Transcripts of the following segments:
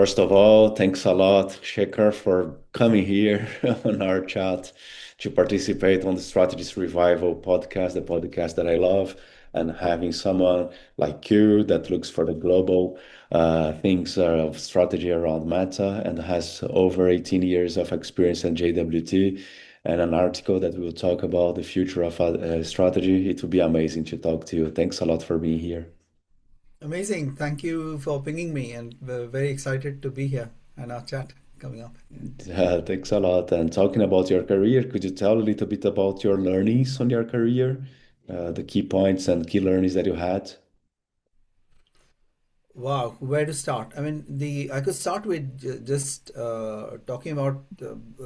First of all, thanks a lot, Shekhar, for coming here on our chat to participate on the Strategist Revival podcast, the podcast that I love, and having someone like you that looks for the global things of strategy around Meta and has over 18 years of experience at JWT and an article that will talk about the future of strategy. It will be amazing to talk to you. Thanks a lot for being here. Amazing. Thank you for pinging me, and we're very excited to be here and our chat coming up. Thanks a lot. And talking about your career, could you tell a little bit about your learnings on your career, the key points and key learnings that you had? Wow, where to start? I mean, the I could start with just talking about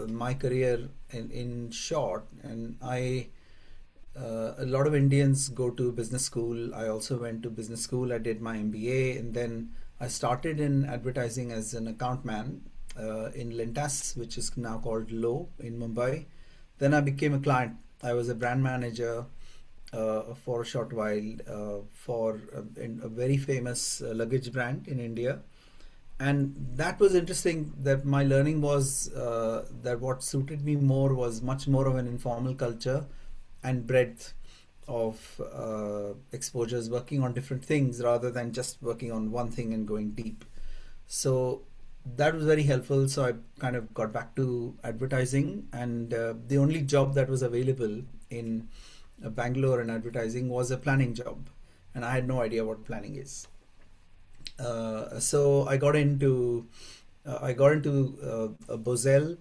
my career in short, and I a lot of Indians go to business school. I also went to business school. I did my MBA, and then I started in advertising as an account man in Lintas, which is now called Low in Mumbai. Then I became a client. I was a brand manager for a short while for in a very famous luggage brand in India. And that was interesting that my learning was that what suited me more was much more of an informal culture and breadth of exposures, working on different things rather than just working on one thing and going deep. So that was very helpful. So I kind of got back to advertising, and the only job that was available in Bangalore in advertising was a planning job, and I had no idea what planning is. So I got into a Bozell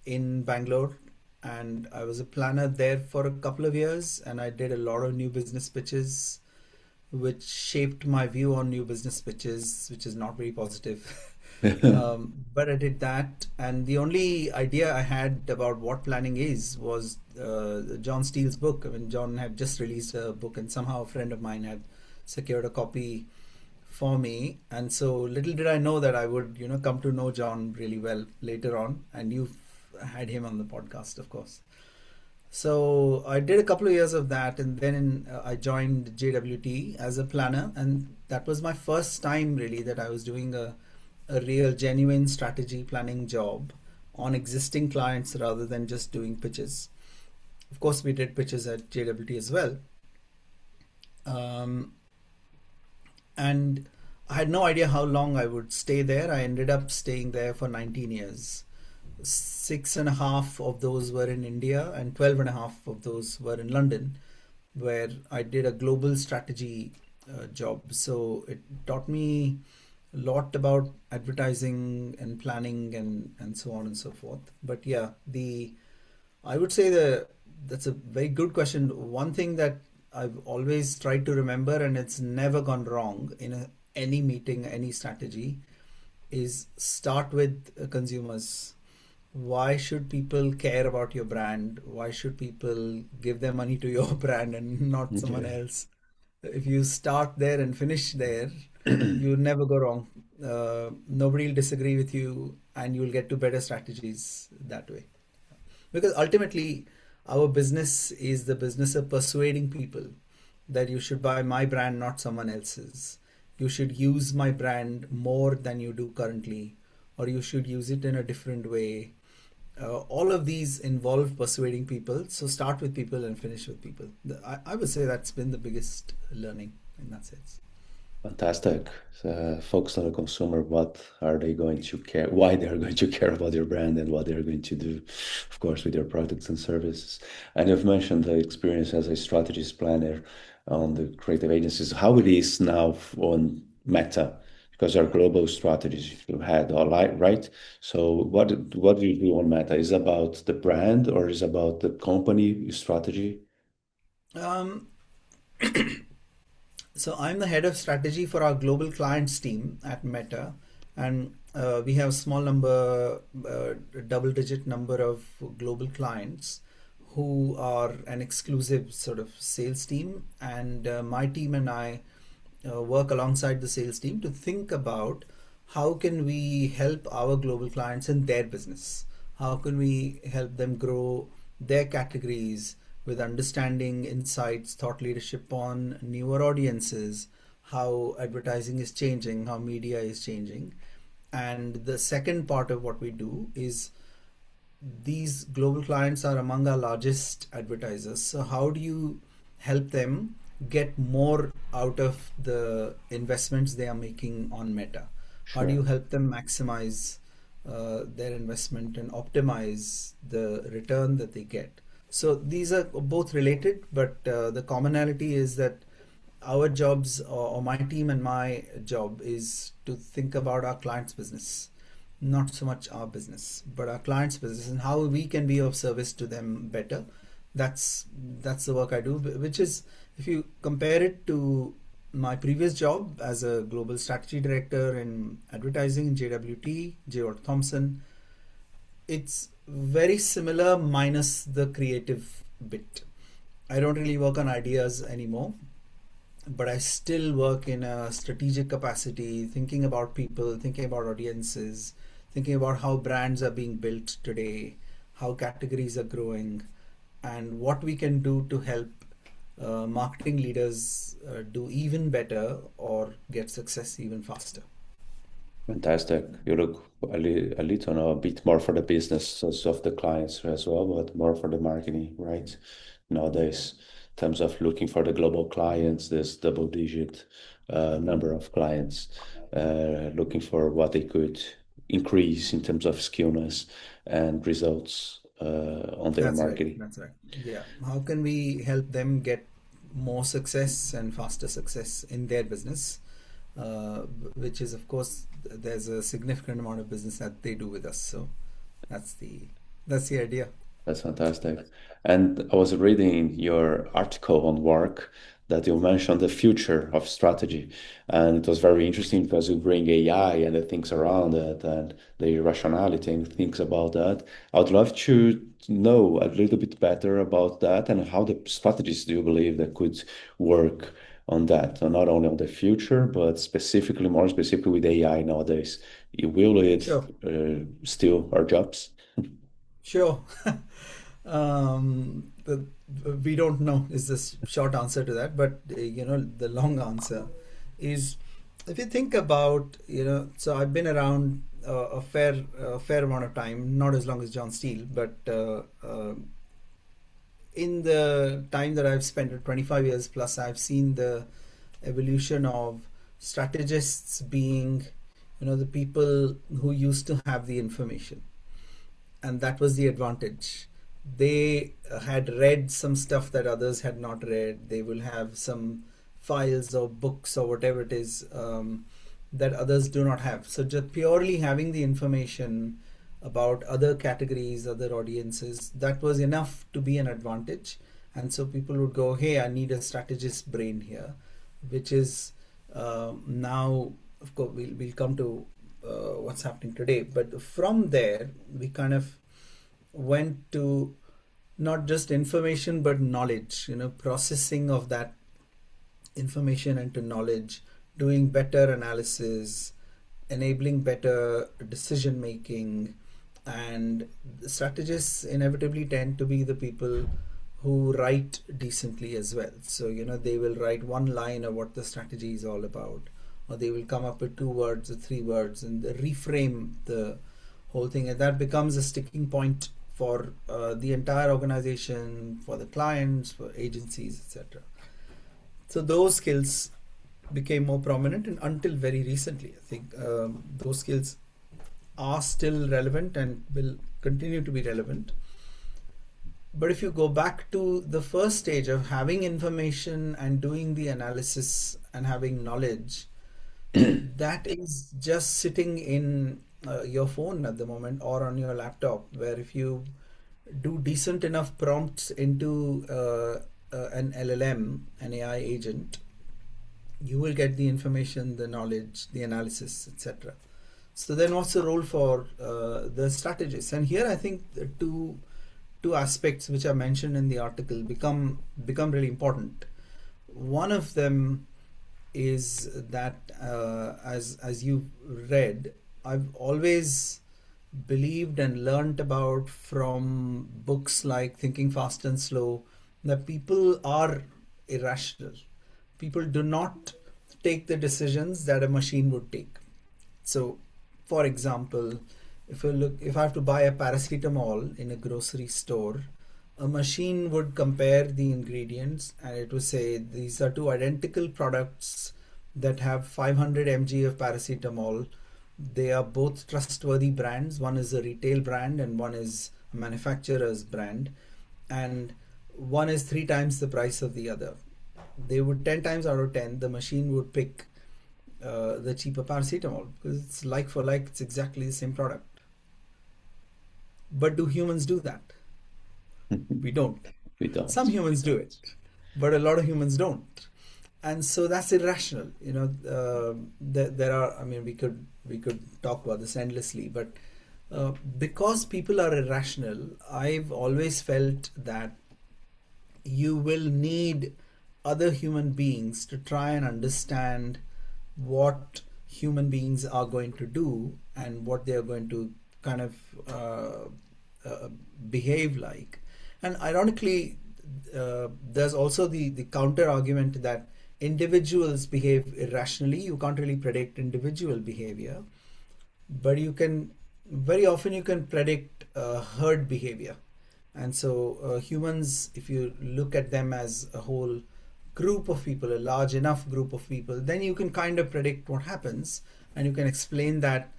in Bangalore, and I was a planner there for a couple of years, and I did a lot of new business pitches, which shaped my view on new business pitches, which is not very positive. But I did that, and the only idea I had about what planning is was John Steele's book. I mean, John had just released a book, and somehow a friend of mine had secured a copy for me. And so little did I know that I would, come to know John really well later on. And you've had him on the podcast, of course. So I did a couple of years of that, and then I joined JWT as a planner, and that was my first time really that I was doing a real genuine strategy planning job on existing clients rather than just doing pitches. Of course, we did pitches at JWT as well. Um, and I had no idea how long I would stay there. I ended up staying there for 19 years. Six and a half of those were in India, and 12 and a half of those were in London, where I did a global strategy job. So it taught me a lot about advertising and planning and so on and so forth. But yeah, the I would say that's a very good question. One thing that I've always tried to remember, and it's never gone wrong in any meeting, any strategy, is start with consumers. Why should people care about your brand? Why should people give their money to your brand and not someone Yeah. else? If you start there and finish there, you never go wrong. Nobody will disagree with you, and you'll get to better strategies that way. Because ultimately, our business is the business of persuading people that you should buy my brand, not someone else's. You should use my brand more than you do currently, or you should use it in a different way. All of these involve persuading people. So start with people and finish with people. I would say that's been the biggest learning in that sense. Fantastic. Focus on the consumer. What are they going to care? Why they are going to care about your brand and what they are going to do, of course, with your products and services. And you've mentioned the experience as a strategist planner on the creative agencies. How it is now on Meta, because our global strategies you had all right. So what do you do on Meta? Is it about the brand or is it about the company strategy? Um, So I'm the head of strategy for our global clients team at Meta, and we have a small number, double digit number of global clients who are an exclusive sort of sales team. And my team and I work alongside the sales team to think about how can we help our global clients in their business? How can we help them grow their categories with understanding, insights, thought leadership on newer audiences, how advertising is changing, how media is changing. And the second part of what we do is these global clients are among our largest advertisers. So, how do you help them get more out of the investments they are making on Meta? How do you Sure. help them maximize their investment and optimize the return that they get? So, these are both related, but the commonality is that our jobs, or my team and my job, is to think about our client's business, not so much our business, but our client's business and how we can be of service to them better. That's the work I do, which is, if you compare it to my previous job as a global strategy director in advertising in JWT, J. Watt Thompson, it's very similar minus the creative bit. I don't really work on ideas anymore, but I still work in a strategic capacity, thinking about people, thinking about audiences, thinking about how brands are being built today, how categories are growing, and what we can do to help marketing leaders do even better or get success even faster. Fantastic. You look a little know, a bit more for the business of the clients as well, but more for the marketing, right? Nowadays, in terms of looking for the global clients, this double digit number of clients, looking for what they could increase in terms of skillness and results on their That's right. marketing. That's right. Yeah. How can we help them get more success and faster success in their business? Which is, of course, there's a significant amount of business that they do with us. So that's the that's the idea. That's fantastic. And I was reading your article on work that you mentioned the future of strategy. And it was very interesting because you bring AI and the things around it and the irrationality and things about that. I would love to know a little bit better about that and how the strategies do you believe that could work on that, so not only on the future, but specifically, more specifically with AI nowadays. Will it Sure. steal our jobs? Sure. The, we don't know is the short answer to that, but the long answer is, if you think about, so I've been around a fair amount of time, not as long as John Steele, but in the time that I've spent, 25 years plus, I've seen the evolution of strategists being, the people who used to have the information, and that was the advantage. They had read some stuff that others had not read. They will have some files or books or whatever it is, that others do not have. So just purely having the information about other categories, other audiences, that was enough to be an advantage. And so people would go, hey, I need a strategist brain here, which is now, of course, we'll come to what's happening today. But from there, we kind of went to not just information but knowledge, processing of that information into knowledge, doing better analysis, enabling better decision making. And the strategists inevitably tend to be the people who write decently as well. So, they will write one line of what the strategy is all about, or they will come up with 2 words or 3 words and reframe the whole thing. And that becomes a sticking point for the entire organization, for the clients, for agencies, etc. So those skills became more prominent, and until very recently, I think those skills are still relevant and will continue to be relevant. But if you go back to the first stage of having information and doing the analysis and having knowledge, that is just sitting in your phone at the moment or on your laptop, where if you do decent enough prompts into an LLM, an AI agent, you will get the information, the knowledge, the analysis, etc. So then, what's the role for the strategists? And here, I think the two aspects which are mentioned in the article become really important. One of them is that, as you read, I've always believed and learnt about from books like Thinking Fast and Slow that people are irrational. People do not take the decisions that a machine would take. So for example, if I have to buy a paracetamol in a grocery store, a machine would compare the ingredients and it would say these are two identical products that have 500 mg of paracetamol. They are both trustworthy brands. One is a retail brand and one is a manufacturer's brand, and one is three times the price of the other. They would 10 times out of 10, the machine would pick the cheaper paracetamol because it's like for like, it's exactly the same product. But do humans do that? We don't. We Some don't. humans do it, but a lot of humans don't. And so that's irrational. There are, I mean, we could talk about this endlessly, but because people are irrational, I've always felt that you will need other human beings to try and understand what human beings are going to do and what they are going to kind of uh, behave like. And ironically, there's also the counter argument that individuals behave irrationally. You can't really predict individual behavior, but you can, very often you can predict herd behavior. And so humans, if you look at them as a whole group of people, a large enough group of people, then you can kind of predict what happens, and you can explain that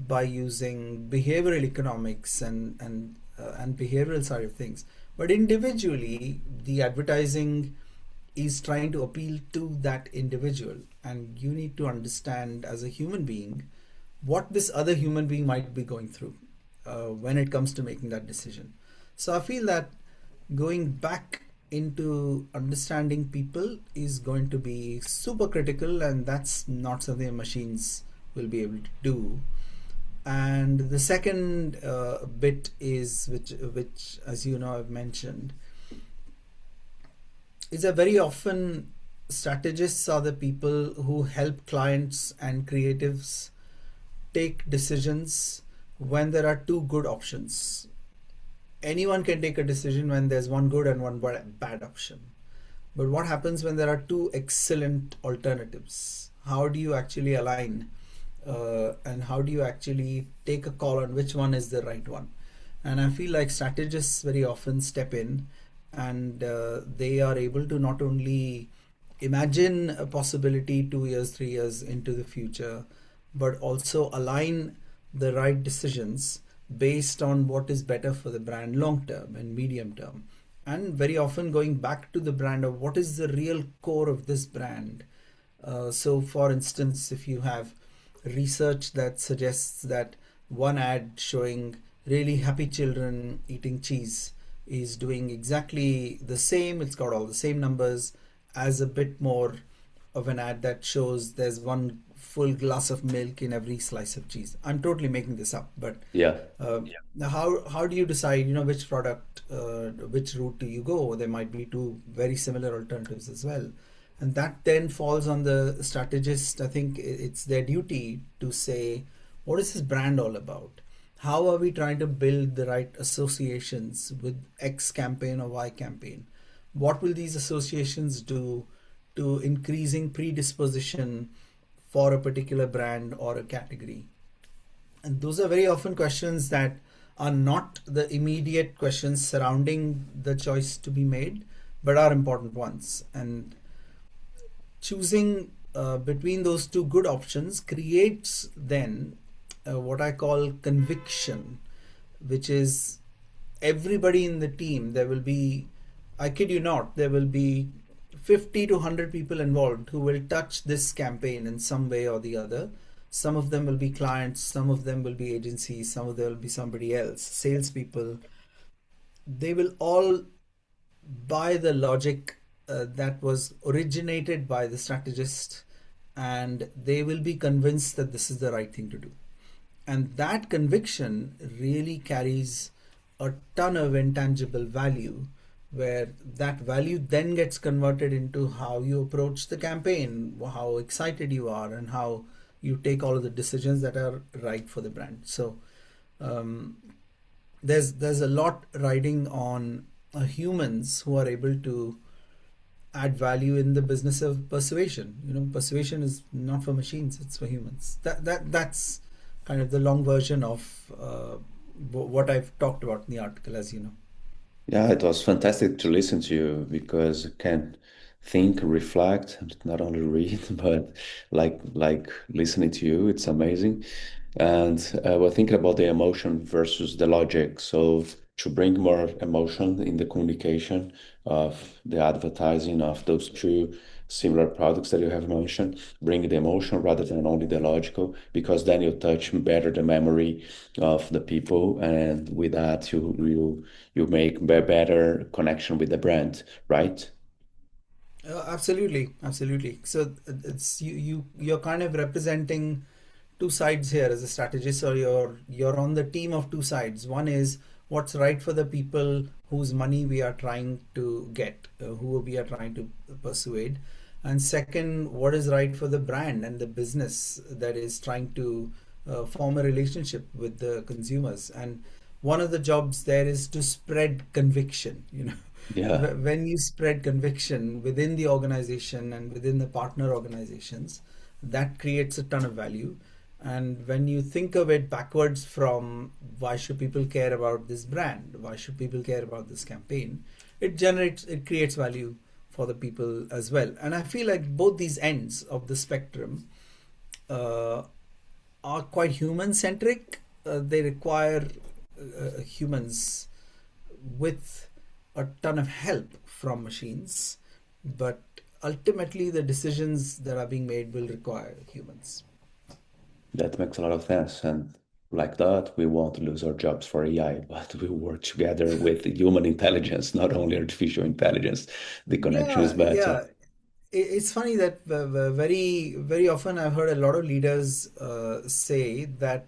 by using behavioral economics and behavioral side of things. But individually, the advertising is trying to appeal to that individual, and you need to understand as a human being what this other human being might be going through when it comes to making that decision. So I feel that going back into understanding people is going to be super critical, and that's not something machines will be able to do. And the second bit is, which as you know I've mentioned, is that very often strategists are the people who help clients and creatives take decisions when there are two good options. Anyone can take a decision when there's one good and one bad option. But what happens when there are two excellent alternatives? How do you actually align and how do you actually take a call on which one is the right one? And I feel like strategists very often step in, and they are able to not only imagine a possibility 2 years, 3 years into the future, but also align the right decisions based on what is better for the brand long term and medium term. And very often going back to the brand of what is the real core of this brand. So, for instance, if you have research that suggests that one ad showing really happy children eating cheese is doing exactly the same, it's got all the same numbers as a bit more of an ad that shows there's one full glass of milk in every slice of cheese. I'm totally making this up, but Yeah. now how do you decide, which product, which route do you go? There might be two very similar alternatives as well, and that then falls on the strategist. I think it's their duty to say, what is this brand all about? How are we trying to build the right associations with X campaign or Y campaign? What will these associations do to increasing predisposition for a particular brand or a category? And those are very often questions that are not the immediate questions surrounding the choice to be made, but are important ones. And choosing between those two good options creates then what I call conviction, which is everybody in the team. There will be, I kid you not, there will be 50 to 100 people involved who will touch this campaign in some way or the other. Some of them will be clients, some of them will be agencies, some of them will be somebody else, salespeople. They will all buy the logic that was originated by the strategist, and they will be convinced that this is the right thing to do. And that conviction really carries a ton of intangible value, where that value then gets converted into how you approach the campaign, how excited you are, and how you take all of the decisions that are right for the brand. So um, there's a lot riding on humans who are able to add value in the business of persuasion. Persuasion is not for machines; it's for humans. That's kind of the long version of what I've talked about in the article, as you know. Yeah, it was fantastic to listen to you because you can think, reflect, and not only read, but like listening to you, it's amazing. And we're thinking about the emotion versus the logic. So to bring more emotion in the communication of the advertising of those two similar products that you have mentioned, bring the emotion rather than only the logical, because then you touch better the memory of the people, and with that you make better connection with the brand, right? Absolutely, absolutely. So it's you're kind of representing two sides here as a strategist, or you're on the team of two sides. One is what's right for the people whose money we are trying to get, who we are trying to persuade, and second, what is right for the brand and the business that is trying to form a relationship with the consumers. And one of the jobs there is to spread conviction. Yeah, When you spread conviction within the organization and within the partner organizations, that creates a ton of value. And when you think of it backwards from why should people care about this brand, why should people care about this campaign, it creates value for the people as well. And I feel like both these ends of the spectrum uh, are quite human centric. They require humans with a ton of help from machines, but ultimately the decisions that are being made will require humans. that makes a lot of sense. And like that, we won't lose our jobs for AI, but we work together with human intelligence, not only artificial intelligence. The connection is Yeah, better. yeah. It's funny that very, very often I've heard a lot of leaders say that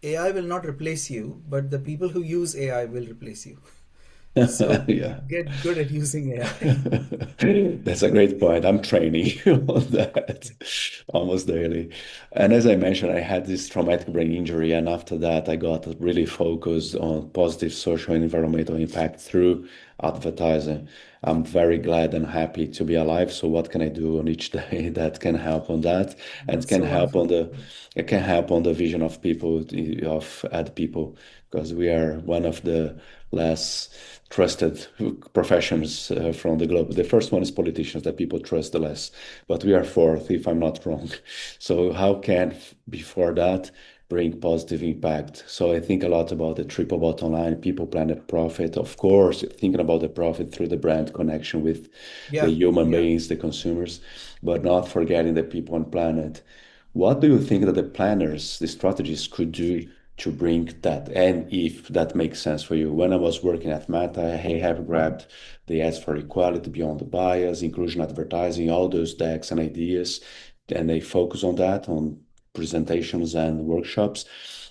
AI will not replace you, but the people who use AI will replace you. So Yeah. get good at using AI. That's a great point. I'm training on that almost daily. And as I mentioned, I had this traumatic brain injury, and after that, I got really focused on positive social and environmental impact through advertising. I'm very glad and happy to be alive. So what can I do on each day that can help on that, and That's can so help on wonderful. the Yeah. it can help on the vision of people, of ad people, because we are one of the less trusted professions from the globe. The first one is politicians, that people trust the less, but we are fourth, if I'm not wrong. So how can before that bring positive impact? So I think a lot about the triple bottom line, people, planet, profit. Of course, thinking about the profit through the brand connection with the Yeah, human yeah. beings, the consumers, but not forgetting the people and planet. What do you think that the planners, the strategists could do to bring that? And if that makes sense for you. When I was working at Meta, I have grabbed the ads for equality, beyond the bias, inclusion advertising, all those decks and ideas, and they focus on that, on presentations and workshops.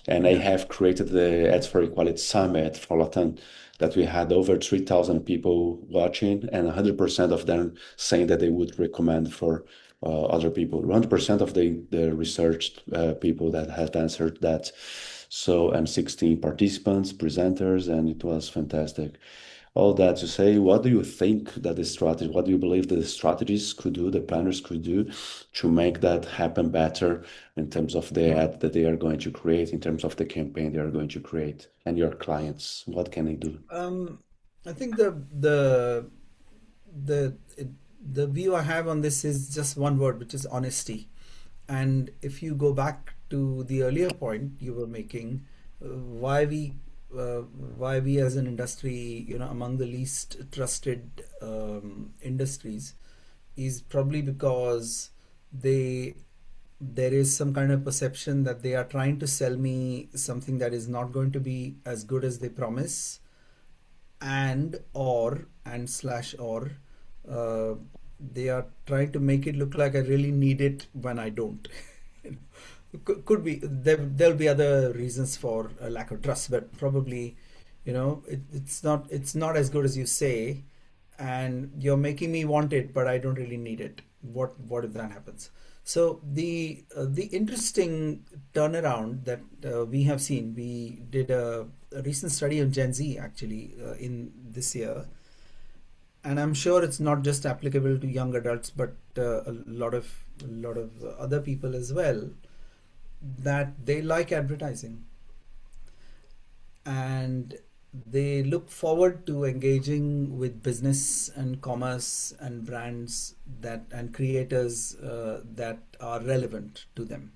And I Yeah. have created the Ads for Equality Summit for Latin that we had over 3,000 people watching, and 100% of them saying that they would recommend for other people. 100% of the researched people that had answered that. So, and 16 participants, presenters, and it was fantastic. All that to say, what do you think that the strategy, what do you believe that the strategists could do, the planners could do to make that happen better in terms of the ad that they are going to create, in terms of the campaign they are going to create, and your clients? What can they do? Um, I think the the view I have on this is just one word, which is honesty. And if you go back to the earlier point you were making, why we as an industry, among the least trusted industries, is probably because they there is some kind of perception that they are trying to sell me something that is not going to be as good as they promise, and slash or uh, they are trying to make it look like I really need it when I don't. Could be there'll be other reasons for a lack of trust, but probably, it's not as good as you say, and you're making me want it, but I don't really need it. What if that happens? So the interesting turnaround that we have seen, we did a recent study on Gen Z actually in this year, and I'm sure it's not just applicable to young adults, but a lot of other people as well. that they like advertising and they look forward to engaging with business and commerce and brands that and creators that are relevant to them.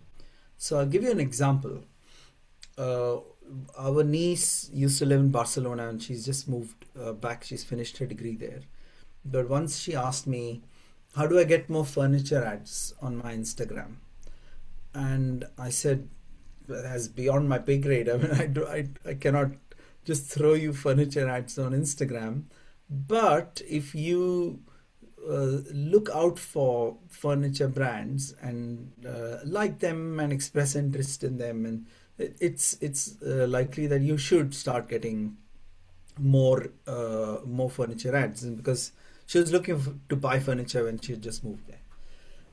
So I'll give you an example. Uh, our niece used to live in Barcelona and she's just moved back. She's finished her degree there. But once she asked me, how do I get more furniture ads on my Instagram? And I said, that's beyond my pay grade. I mean, I cannot just throw you furniture ads on Instagram. But if you look out for furniture brands and like them and express interest in them, and it's likely that you should start getting more furniture ads, and because she was looking to buy furniture when she had just moved there.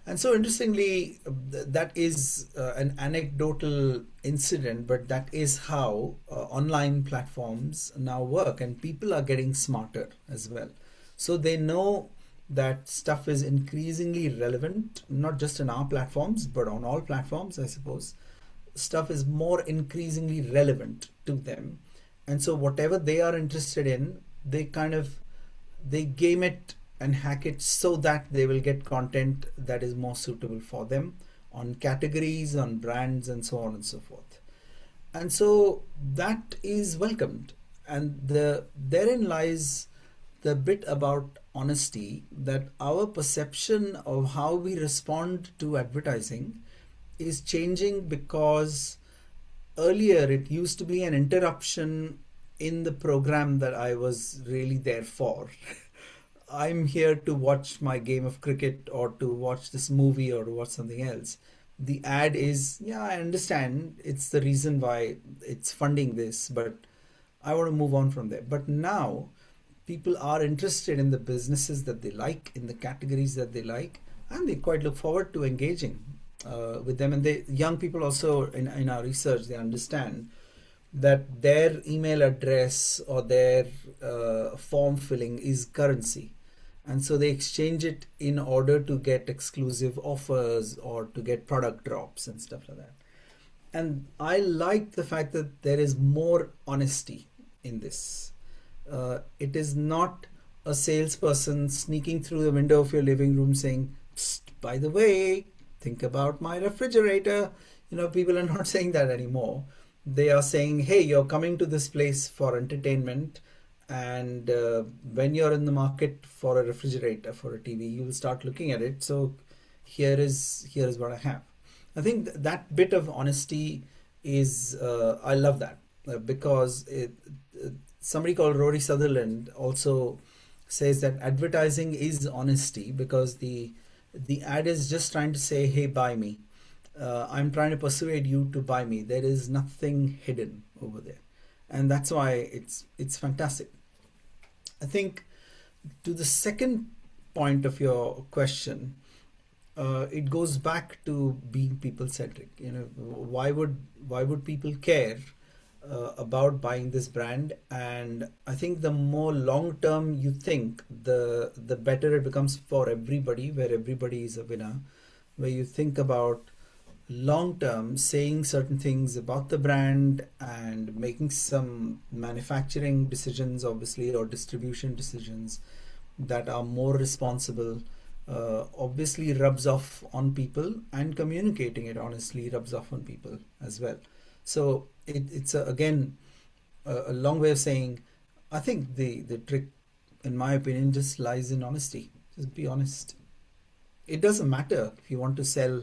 And so, interestingly, that is an anecdotal incident, but that is how online platforms now work, and people are getting smarter as well. So, they know that stuff is increasingly relevant, not just in our platforms, but on all platforms, I suppose. Stuff is more increasingly relevant to them. And so, whatever they are interested in, they kind of they game it and hack it so that they will get content that is more suitable for them on categories, on brands, and so on and so forth. And so that is welcomed. And therein lies the bit about honesty, that our perception of how we respond to advertising is changing, because earlier it used to be an interruption in the program that I was really there for. I'm here to watch my game of cricket or to watch this movie or to watch something else. The ad is, yeah, I understand it's the reason why it's funding this, but I want to move on from there. But now people are interested in the businesses that they like, in the categories that they like, and they quite look forward to engaging with them. And they, young people also in our research, they understand that their email address or their form filling is currency. And so they exchange it in order to get exclusive offers or to get product drops and stuff like that. And I like the fact that there is more honesty in this. It is not a salesperson sneaking through the window of your living room saying, "Psst, by the way, think about my refrigerator." You know, people are not saying that anymore. They are saying, hey, you're coming to this place for entertainment, and when you're in the market for a refrigerator, for a TV, you will start looking at it. So here is what I have. I think that bit of honesty is I love that because somebody called Rory Sutherland also says that advertising is honesty, because the ad is just trying to say, hey, buy me. I'm trying to persuade you to buy me. There is nothing hidden over there, and that's why it's fantastic. I think to the second point of your question, it goes back to being people centric. You know, why would people care about buying this brand? And I think the more long term you think, the better it becomes for everybody, where everybody is a winner. Where you think about long term saying certain things about the brand and making some manufacturing decisions, obviously, or distribution decisions that are more responsible, obviously rubs off on people, and communicating it honestly rubs off on people as well. So it's again a long way of saying, I think the trick, in my opinion, just lies in honesty. Just be honest. It doesn't matter if you want to sell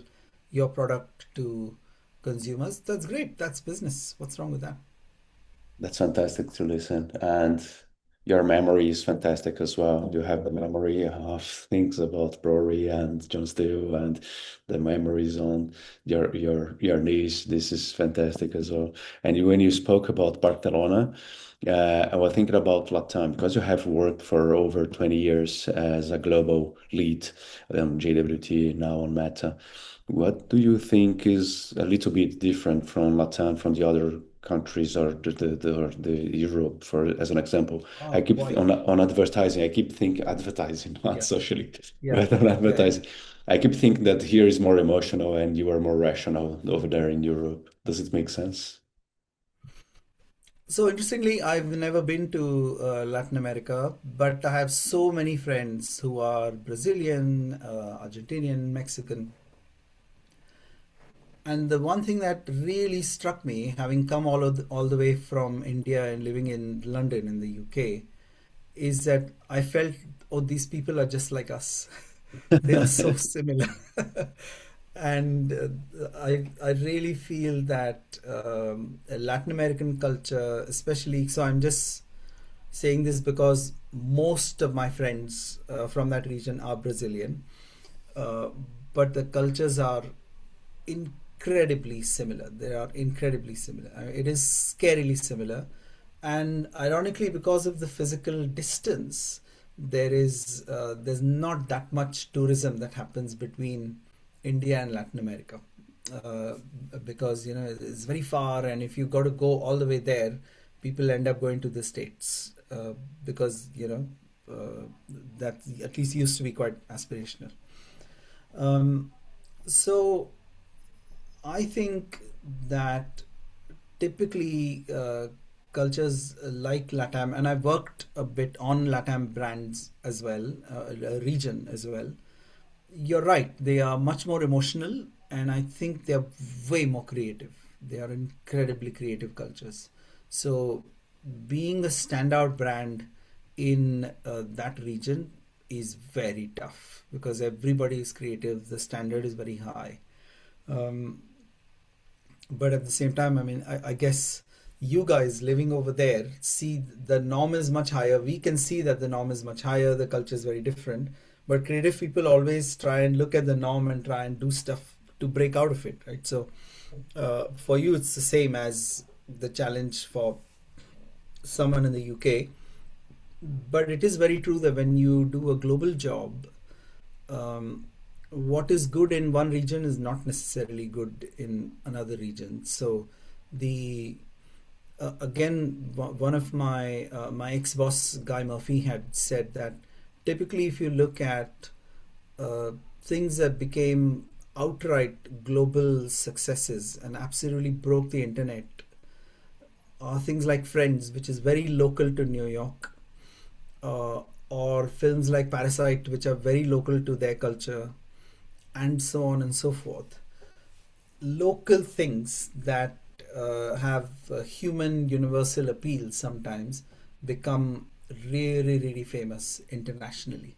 your product to consumers. That's great. That's business. What's wrong with that? That's fantastic to listen. And your memory is fantastic as well. You have the memory of things about Rory and John Steele and the memories on your niche. This is fantastic as well. And when you spoke about Barcelona, I was thinking about Latam, because you have worked for over 20 years as a global lead on JWT, now on Meta. What do you think is a little bit different from Latam, from the other countries or the Europe for as an example. I Oh, keep quite. on advertising. I keep thinking advertising, not Yeah, socially, yeah, but on yeah, yeah. advertising. I keep thinking that here is more emotional and you are more rational over there in Europe. Does it make sense? So interestingly, I've never been to Latin America, but I have so many friends who are Brazilian, Argentinian, Mexican. And the one thing that really struck me, having come all the way from India and living in London in the UK, is that I felt, oh, these people are just like us. They are so similar. And I really feel that Latin American culture, especially, so I'm just saying this because most of my friends from that region are Brazilian, uh, but the cultures are incredibly similar. They are incredibly similar. I mean, it is scarily similar, and ironically, because of the physical distance, there's not that much tourism that happens between India and Latin America, uh, because it's very far, and if you got to go all the way there, people end up going to the states because that at least used to be quite aspirational. Um, so I think that typically cultures like LATAM, and I've worked a bit on LATAM brands as well, a region as well. You're right, they are much more emotional, and I think they're way more creative. They are incredibly creative cultures. So, being a standout brand in that region is very tough because everybody is creative, the standard is very high. Um, but at the same time, I mean, I guess you guys living over there see the norm is much higher. We can see that the norm is much higher, the culture is very different, but creative people always try and look at the norm and try and do stuff to break out of it, right? So for you it's the same as the challenge for someone in the UK, but it is very true that when you do a global job, um, what is good in one region is not necessarily good in another region. So the again, one of my ex boss Guy Murphy had said that typically, if you look at uh, things that became outright global successes and absolutely broke the internet are things like Friends, which is very local to New York, or films like Parasite, which are very local to their culture, and so on and so forth. Local things that have human universal appeal sometimes become really really famous internationally,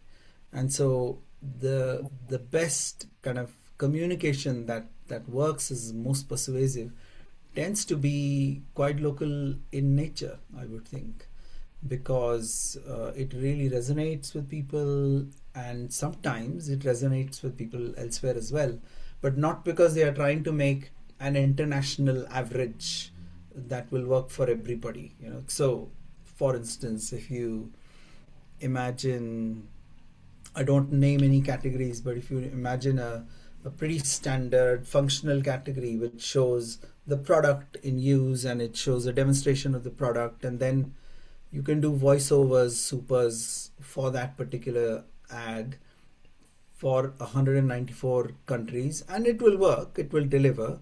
and so the best kind of communication that works, is most persuasive, tends to be quite local in nature, I would think, because it really resonates with people, and sometimes it resonates with people elsewhere as well, but not because they are trying to make an international average that will work for everybody. So for instance, if you imagine, I don't name any categories, but if you imagine a pretty standard functional category which shows the product in use and it shows a demonstration of the product, and then you can do voiceovers, supers for that particular ad for 194 countries, and it will work, it will deliver.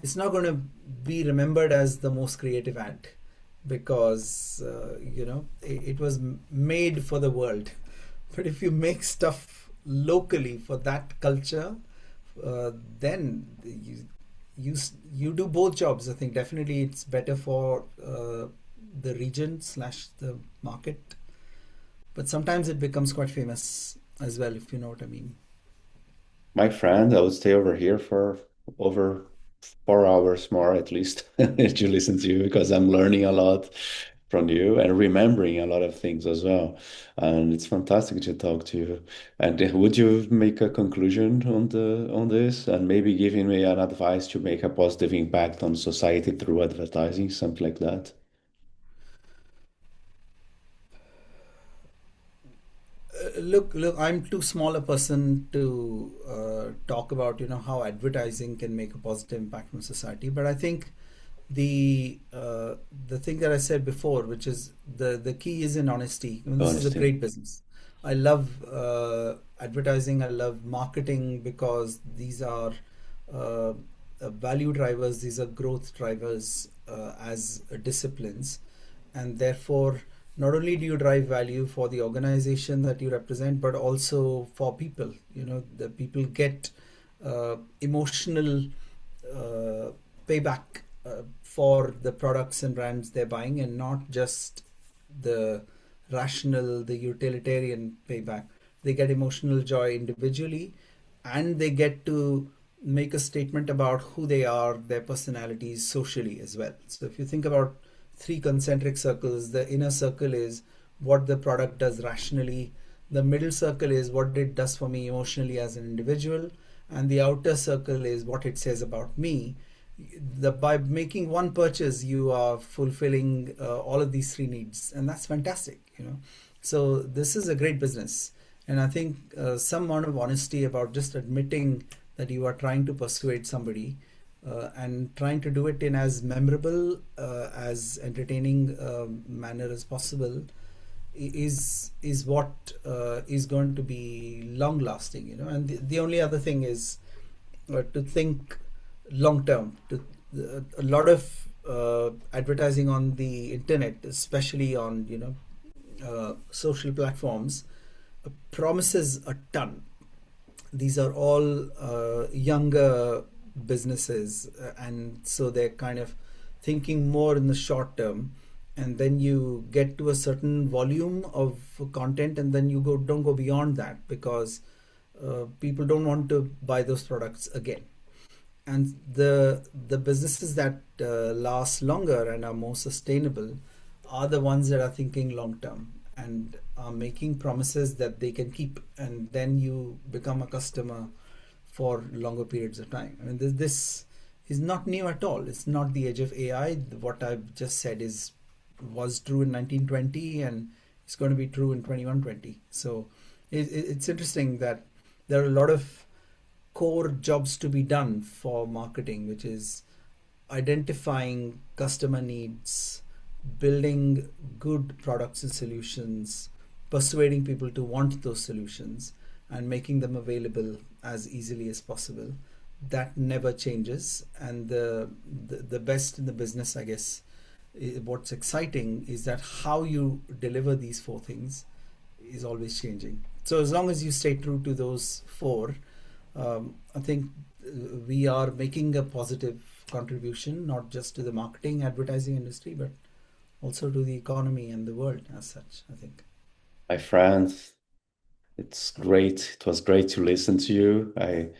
It's not going to be remembered as the most creative ad because it was made for the world. But if you make stuff locally for that culture, then you you do both jobs. I think definitely it's better for the region slash the market, but sometimes it becomes quite famous as well, if you know what I mean. My friend, I would stay over here for over 4 hours more at least to listen to you because I'm learning a lot from you and remembering a lot of things as well. And it's fantastic to talk to you. And would you make a conclusion on this and maybe giving me an advice to make a positive impact on society through advertising, something like that? Look, I'm too small a person to talk about how advertising can make a positive impact on society, but I think the uh, the thing that I said before, which is the key is in honesty. I mean, this is a Honesty. great business. I love advertising. I love marketing because these are uh, value drivers. These are growth drivers as disciplines, and therefore, not only do you drive value for the organization that you represent, but also for people. You know, the people get emotional uh, payback for the products and brands they're buying, and not just the rational, the utilitarian payback. They get emotional joy individually, and they get to make a statement about who they are, their personalities socially as well. So if you think about three concentric circles, the inner circle is what the product does rationally, the middle circle is what it does for me emotionally as an individual, and the outer circle is what it says about me. By making one purchase, you are fulfilling all of these three needs, and that's fantastic, you know. So this is a great business, and I think some amount of honesty about just admitting that you are trying to persuade somebody, and trying to do it in as memorable, as entertaining manner as possible, is what is going to be long lasting, you know. And the only other thing is to think long term. A lot of advertising on the internet, especially on, you know, social platforms, promises a ton. These are all younger businesses, and so they're kind of thinking more in the short term. And then you get to a certain volume of content, and then you don't go beyond that, because people don't want to buy those products again. And the businesses that last longer and are more sustainable are the ones that are thinking long term and are making promises that they can keep, and then you become a customer for longer periods of time. I mean, this is not new at all. It's not the age of AI. What I've just said is was true in 1920, and it's going to be true in 2120. So it's interesting that there are a lot of core jobs to be done for marketing, which is identifying customer needs, building good products and solutions, persuading people to want those solutions, and making them available as easily as possible. That never changes. And the best in the business, I guess, what's exciting is that how you deliver these four things is always changing. So as long as you stay true to those four, I think we are making a positive contribution, not just to the marketing advertising industry, but also to the economy and the world as such, I think. My friend, it's great. It was great to listen to you. I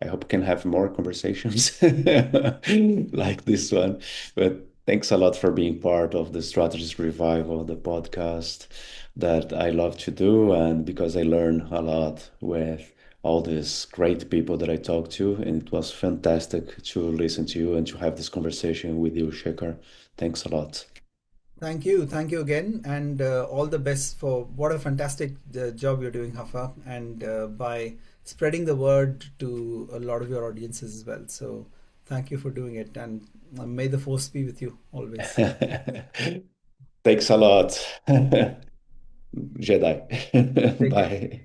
hope we can have more conversations like this one. But thanks a lot for being part of the Strategist Revival, the podcast that I love to do, and because I learn a lot with all these great people that I talk to, and it was fantastic to listen to you and to have this conversation with you, Shekhar. Thanks a lot. Thank you again, and all the best for what a fantastic job you're doing, Hafa, and by spreading the word to a lot of your audiences as well. So, thank you for doing it, and may the force be with you always. Thanks a lot, Jedi. Take care. Bye.